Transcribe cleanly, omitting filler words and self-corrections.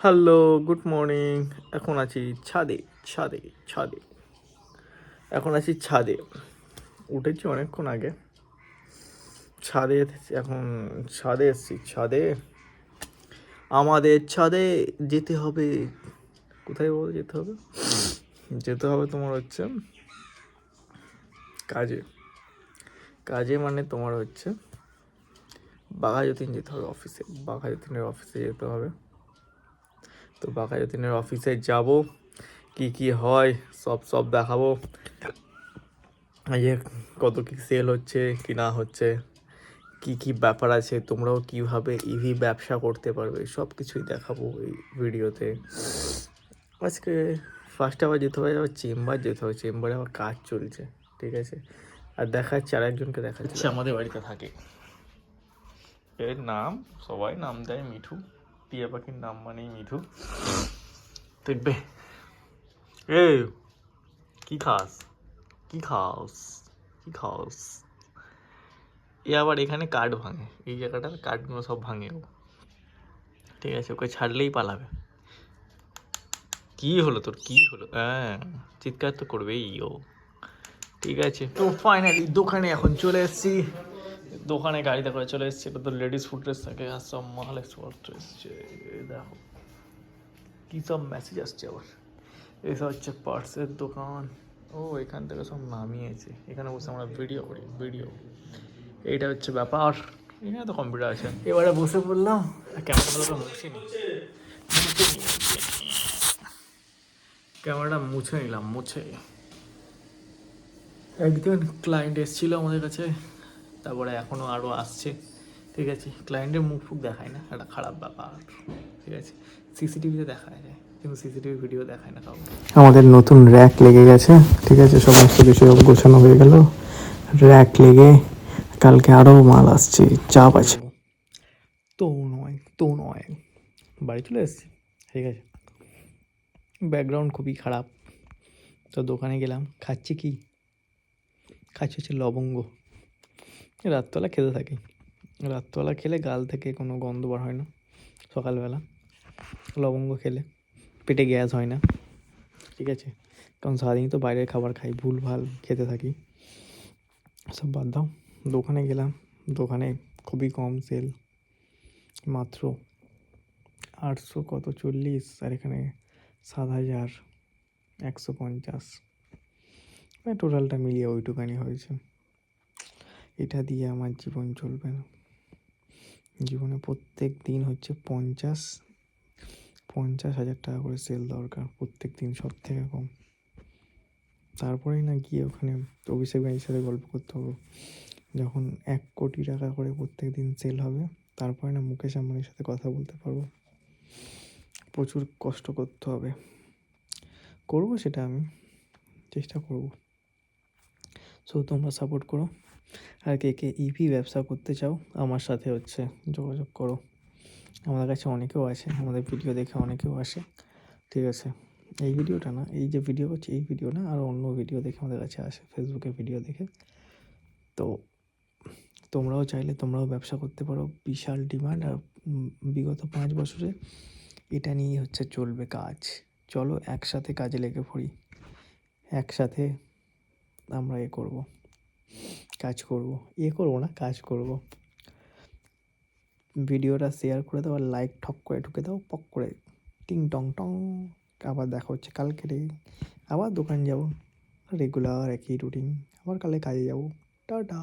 Hello, good morning. এখন আছি ছাদে, ছাদে, ছাদে। এখন আছি ছাদে। উঠেছি অনেকক্ষণ আগে। ছাদে এখন ছাদে এসছি। ছাদে আমাদের ছাদে যেতে হবে। কোথায় বলো যেতে হবে? যেতে হবে তোমার হচ্ছে কাজে। কাজে মানে তোমার হচ্ছে বাঘাযতীন যেতে হবে অফিসে। বাঘাযতীনের অফিসে যেতে হবে। তো বাঘাযতীনের অফিসে যাব, কি কি হয় সব দেখাবো। যে কত কি সেল হচ্ছে কি না হচ্ছে, কি কি ব্যাপার আছে, তোমরাও কিভাবে ইভি ব্যবসা করতে পারবে, সব কিছুই দেখাবো এই ভিডিওতে। আজকে ফার্স্টে আবার যেতে হবে, আবার চেম্বার যেতে হবে। চেম্বারে আমার কাজ চলছে, ঠিক আছে। আর দেখাচ্ছে আর একজনকে দেখাচ্ছে, আমাদের বাড়িতে থাকে। এর নাম সবাই নাম দেয় মিঠু। টিয়া পাখির নাম মানেই মিঠু। দেখবে এ কি খাস, কি খাস, কি খাস। এ আবার এখানে কার্ড ভাঙে, এই জায়গাটার কার্ডগুলো সব ভাঙে ও, ঠিক আছে। ওকে ছাড়লেই পালাবে। কি হলো তোর, কি হলো? হ্যাঁ, চিৎকার তো করবেই ও, ঠিক আছে। তো ফাইনালি দোকানে এখন চলে এসেছি। দোকানে গাড়িতে করে চলে এসেছি। এটা তো লেডিস ফুটড্রেস থাকে, আর সব মাল এক্সপোর্ট এসছে। দেখো কী সব মেসেজ আসছে আবার। এইসব হচ্ছে পার্টসের দোকান। ও এখান থেকে সব নামিয়েছে, এখানে বসে আমরা ভিডিও করি, ভিডিও। এইটা হচ্ছে ব্যাপার। এখানে তো কম্পিউটার আছে। এবারে বসে পড়লাম, ক্যামেরাটা মুছে নি, ক্যামেরাটা মুছে নিলাম, মুছে। একজন ক্লায়েন্ট এসেছিলো আমাদের কাছে, তারপরে এখনও আরও আসছে, ঠিক আছে। ক্লায়েন্টের মুখ ফুক দেখায় না, একটা খারাপ ব্যাপার, ঠিক আছে। সিসিটিভিতে দেখা যায়, কিন্তু সিসিটিভি ভিডিও দেখায় না কাউকে। আমাদের নতুন র্যাক লেগে গেছে, ঠিক আছে। সমস্ত কিছু গোছানো হয়ে গেল, র্যাক লেগে কালকে আরও মাল আসছে, চাপ আছে। তো নয় বাড়ি চলে এসেছি, ঠিক আছে। ব্যাকগ্রাউন্ড খুবই খারাপ। তো দোকানে গেলাম, খাচ্ছি কি, খাচ্ছি হচ্ছে লবঙ্গ। রাত্রবেলা খেতে থাকি। রাত্রবেলা খেলে গাল থেকে কোনো গন্ধ বার হয় না। সকালবেলা লবঙ্গ খেলে পেটে গ্যাস হয় না, ঠিক আছে। কারণ সারাদিন তো বাইরের খাবার খাই, ভুলভাল খেতে থাকি। সব বাদ দাও। দোকানে গেলাম, দোকানে খুবই কম সেল, মাত্র 800 কত 40, আর এখানে 7,150। টোটালটা মিলিয়ে ওইটুকানি হয়েছে। এটা দিয়ে আমার জীবন চলবে না। জীবনে প্রত্যেক দিন হচ্ছে 50,000 টাকা করে সেল দরকার প্রত্যেক দিন, সব থেকে কম। তারপরেই না গিয়ে ওখানে অভিষেক ভাইয়ের সাথে গল্প করতে হবে। যখন 1 কোটি টাকা করে প্রত্যেক দিন সেল হবে, তারপরে না মুকেশ আম্বানির সাথে কথা বলতে পারবো। প্রচুর কষ্ট করতে হবে, করবো সেটা, আমি চেষ্টা করব। সো তোমরা সাপোর্ট করো। আর কে কে ইভি ব্যবসা করতে চাও আমার সাথে হচ্ছে যোগাযোগ করো। আমাদের কাছে অনেকেও আছে, আমাদের ভিডিও দেখে অনেকেও আসে, ঠিক আছে। এই ভিডিওটা না, এই যে ভিডিও করছি এই ভিডিও না, আর অন্য ভিডিও দেখে আমাদের কাছে আসে, ফেসবুকে ভিডিও দেখে। তো তোমরাও চাইলে তোমরাও ব্যবসা করতে পারো, বিশাল ডিমান্ড। আর বিগত 5 বছরে এটা নিয়েই হচ্ছে চলবে কাজ। চলো একসাথে কাজে লেগে পড়ি, একসাথে আমরা কাজ করব, কাজ করব। ভিডিওটা শেয়ার করে দাও, আর লাইক ঠক করে ঢুকে দাও, পক করে টিং টং টং। আবার দেখা হচ্ছে কালকে রে, আবার দোকান যাব, রেগুলার একই রুটিন। আবার কালে কাজে যাব। টাটা।